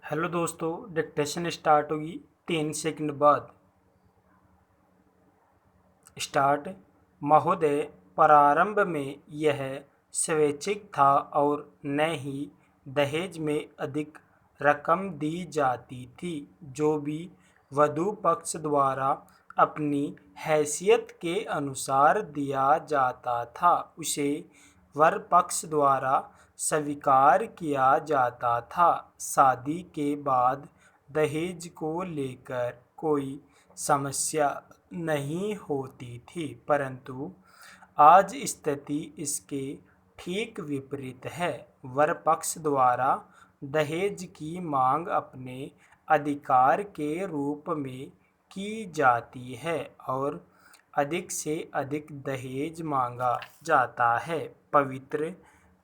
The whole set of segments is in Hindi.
हेलो दोस्तों, डिक्टेशन स्टार्ट होगी 3 सेकंड बाद। स्टार्ट। महोदय, प्रारंभ में यह स्वैच्छिक था और न ही दहेज में अधिक रकम दी जाती थी। जो भी वधू पक्ष द्वारा अपनी हैसियत के अनुसार दिया जाता था उसे वर पक्ष द्वारा स्वीकार किया जाता था। शादी के बाद दहेज को लेकर कोई समस्या नहीं होती थी, परंतु आज स्थिति इसके ठीक विपरीत है। वर पक्ष द्वारा दहेज की मांग अपने अधिकार के रूप में की जाती है और अधिक से अधिक दहेज मांगा जाता है। पवित्र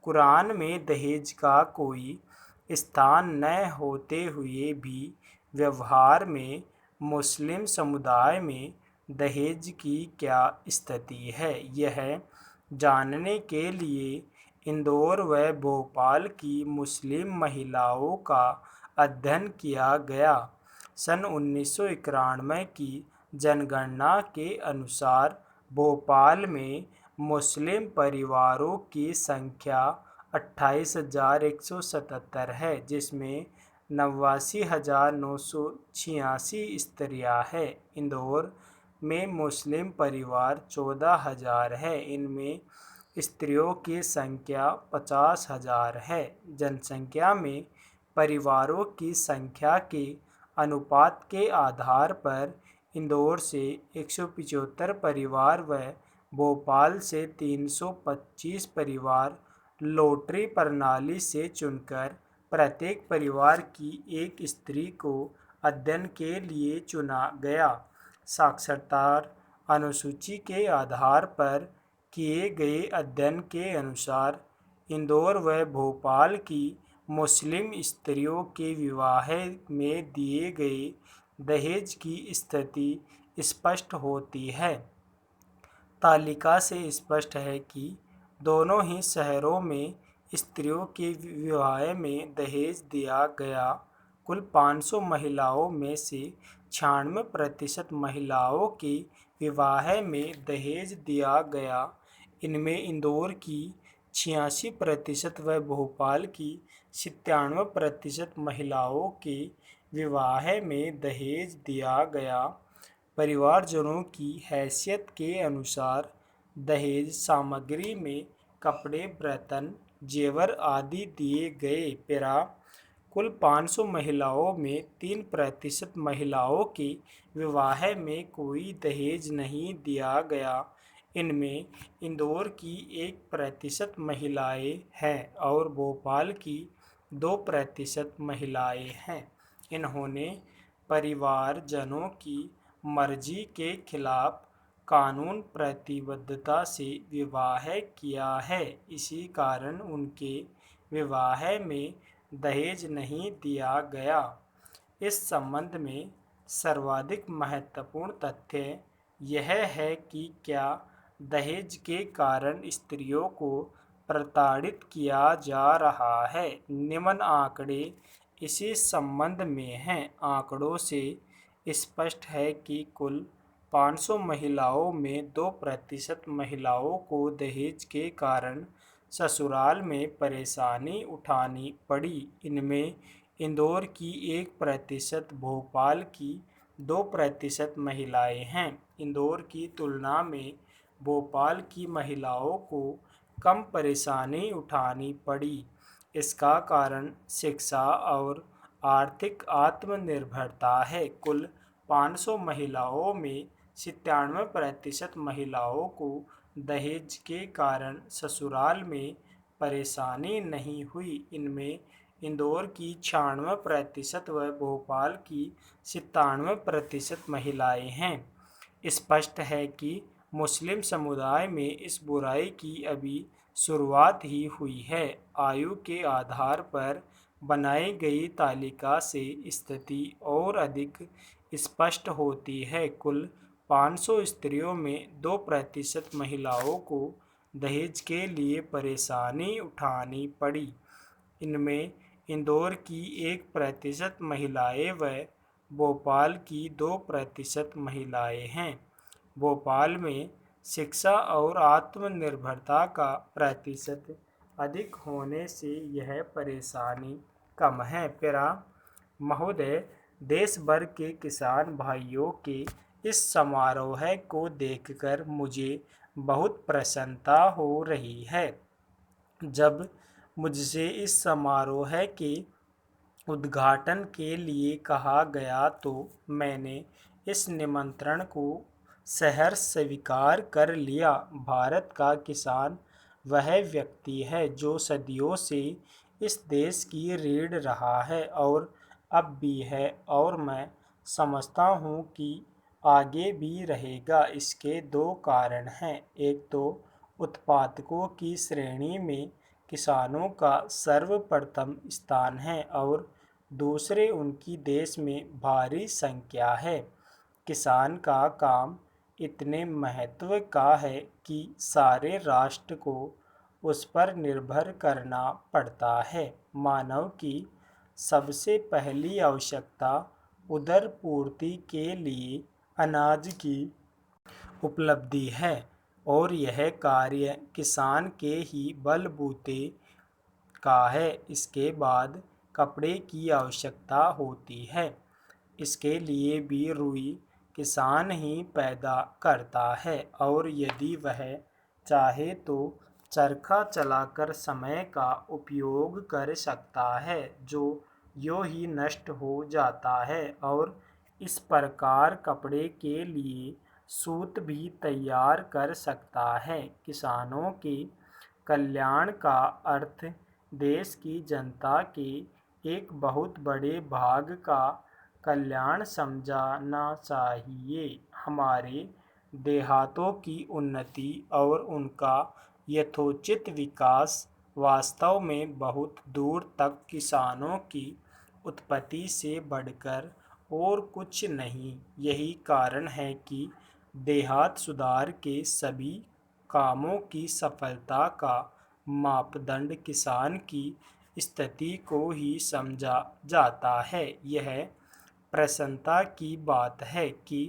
कुरान में दहेज का कोई स्थान न होते हुए भी व्यवहार में मुस्लिम समुदाय में दहेज की क्या स्थिति है, यह जानने के लिए इंदौर व भोपाल की मुस्लिम महिलाओं का अध्ययन किया गया। सन 1991 की जनगणना के अनुसार भोपाल में मुस्लिम परिवारों की संख्या 28,177 है, जिसमें 89,986 स्त्रियां हैं। इंदौर में मुस्लिम परिवार 14,000 है। इनमें स्त्रियों की संख्या 50,000 है। जनसंख्या में परिवारों की संख्या के अनुपात के आधार पर इंदौर से 175 परिवार व भोपाल से 325 परिवार लॉटरी प्रणाली से चुनकर प्रत्येक परिवार की एक स्त्री को अध्ययन के लिए चुना गया। साक्षरता अनुसूची के आधार पर किए गए अध्ययन के अनुसार इंदौर व भोपाल की मुस्लिम स्त्रियों के विवाह में दिए गए दहेज की स्थिति स्पष्ट होती है। तालिका से स्पष्ट है कि दोनों ही शहरों में स्त्रियों के विवाह में दहेज दिया गया। कुल 500 महिलाओं में से 96% महिलाओं के विवाह में दहेज दिया गया। इनमें इंदौर की 86% व भोपाल की 97% महिलाओं के विवाह में दहेज दिया गया। परिवारजनों की हैसियत के अनुसार दहेज सामग्री में कपड़े, बर्तन, जेवर आदि दिए गए। पेरा। कुल 500 महिलाओं में 3% महिलाओं के विवाह में कोई दहेज नहीं दिया गया। इनमें इंदौर की 1% महिलाएं हैं और भोपाल की 2% महिलाएं हैं। इन्होंने परिवारजनों की मर्जी के खिलाफ कानून प्रतिबद्धता से विवाह किया है। इसी कारण उनके विवाह में दहेज नहीं दिया गया। इस संबंध में सर्वाधिक महत्वपूर्ण तथ्य यह है कि क्या दहेज के कारण स्त्रियों को प्रताड़ित किया जा रहा है। निम्न आंकड़े इसी संबंध में हैं। आंकड़ों से स्पष्ट है कि कुल 500 महिलाओं में 2% महिलाओं को दहेज के कारण ससुराल में परेशानी उठानी पड़ी। इनमें इंदौर की 1%, भोपाल की 2% महिलाएं हैं। इंदौर की तुलना में भोपाल की महिलाओं को कम परेशानी उठानी पड़ी। इसका कारण शिक्षा और आर्थिक आत्मनिर्भरता है। कुल 500 महिलाओं में 97% महिलाओं को दहेज के कारण ससुराल में परेशानी नहीं हुई। इनमें इंदौर की 96% व भोपाल की 97% महिलाएं हैं। स्पष्ट है कि मुस्लिम समुदाय में इस बुराई की अभी शुरुआत ही हुई है। आयु के आधार पर बनाई गई तालिका से स्थिति और अधिक स्पष्ट होती है। कुल 500 स्त्रियों में 2% महिलाओं को दहेज के लिए परेशानी उठानी पड़ी। इनमें इंदौर की 1% महिलाएं व भोपाल की 2% महिलाएं हैं। भोपाल में शिक्षा और आत्मनिर्भरता का प्रतिशत अधिक होने से यह परेशानी कम है। पेरा महोदय, देश भर के किसान भाइयों के इस समारोह को देखकर मुझे बहुत प्रसन्नता हो रही है। जब मुझसे इस समारोह के उद्घाटन के लिए कहा गया तो मैंने इस निमंत्रण को सहर्ष स्वीकार कर लिया। भारत का किसान वह व्यक्ति है जो सदियों से इस देश की रीढ़ रहा है और अब भी है, और मैं समझता हूँ कि आगे भी रहेगा। इसके दो कारण हैं। एक तो उत्पादकों की श्रेणी में किसानों का सर्वप्रथम स्थान है और दूसरे उनकी देश में भारी संख्या है। किसान का काम इतने महत्व का है कि सारे राष्ट्र को उस पर निर्भर करना पड़ता है। मानव की सबसे पहली आवश्यकता उदर पूर्ति के लिए अनाज की उपलब्धि है और यह कार्य किसान के ही बलबूते का है। इसके बाद कपड़े की आवश्यकता होती है। इसके लिए भी रुई किसान ही पैदा करता है और यदि वह चाहे तो चरखा चलाकर समय का उपयोग कर सकता है, जो यूं ही नष्ट हो जाता है। और इस प्रकार कपड़े के लिए सूत भी तैयार कर सकता है। किसानों के कल्याण का अर्थ देश की जनता के एक बहुत बड़े भाग का कल्याण समझना चाहिए। हमारे देहातों की उन्नति और उनका यथोचित विकास वास्तव में बहुत दूर तक किसानों की उत्पत्ति से बढ़कर और कुछ नहीं। यही कारण है कि देहात सुधार के सभी कामों की सफलता का मापदंड किसान की स्थिति को ही समझा जाता है। यह प्रसन्नता की बात है कि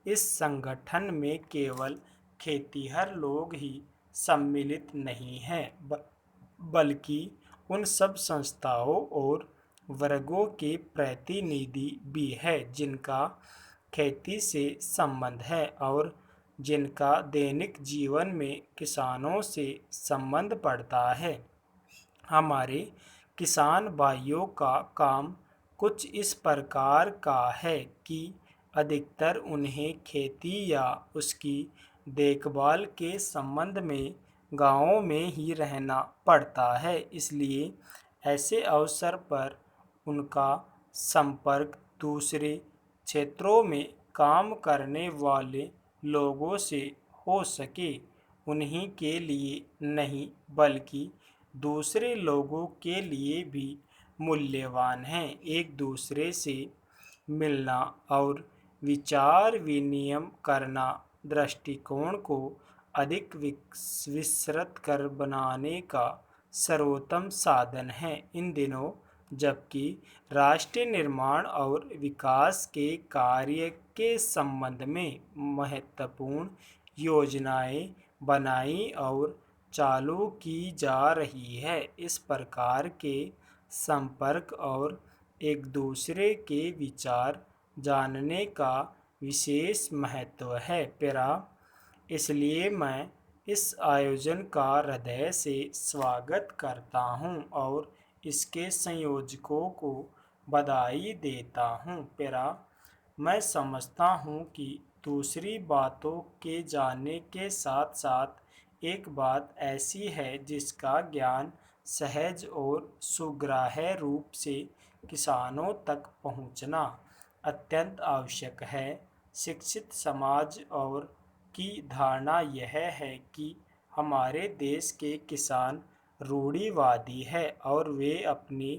इस संगठन में केवल खेतिहर लोग ही सम्मिलित नहीं हैं, बल्कि उन सब संस्थाओं और वर्गों के प्रतिनिधि भी हैं जिनका खेती से संबंध है और जिनका दैनिक जीवन में किसानों से संबंध पड़ता है। हमारे किसान भाइयों का काम कुछ इस प्रकार का है कि अधिकतर उन्हें खेती या उसकी देखभाल के संबंध में गांवों में ही रहना पड़ता है। इसलिए ऐसे अवसर पर उनका संपर्क दूसरे क्षेत्रों में काम करने वाले लोगों से हो सके, उन्हीं के लिए नहीं बल्कि दूसरे लोगों के लिए भी मूल्यवान है। एक दूसरे से मिलना और विचार विनिमय करना दृष्टिकोण को अधिक विस्तृत कर बनाने का सर्वोत्तम साधन है। इन दिनों जबकि राष्ट्र निर्माण और विकास के कार्य के संबंध में महत्वपूर्ण योजनाएं बनाई और चालू की जा रही है, इस प्रकार के संपर्क और एक दूसरे के विचार जानने का विशेष महत्व है। पेरा इसलिए मैं इस आयोजन का हृदय से स्वागत करता हूं और इसके संयोजकों को बधाई देता हूं। पेरा मैं समझता हूं कि दूसरी बातों के जानने के साथ साथ एक बात ऐसी है जिसका ज्ञान सहज और सुग्राह्य रूप से किसानों तक पहुंचना अत्यंत आवश्यक है। शिक्षित समाज और की धारणा यह है कि हमारे देश के किसान रूढ़िवादी है और वे अपनी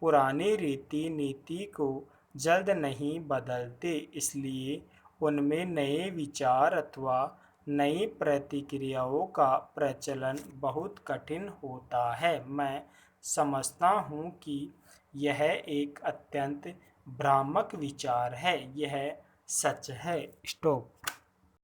पुरानी रीति नीति को जल्द नहीं बदलते। इसलिए उनमें नए विचार अथवा नई प्रतिक्रियाओं का प्रचलन बहुत कठिन होता है। मैं समझता हूँ कि यह एक अत्यंत भ्रामक विचार है, यह सच है। स्टॉप।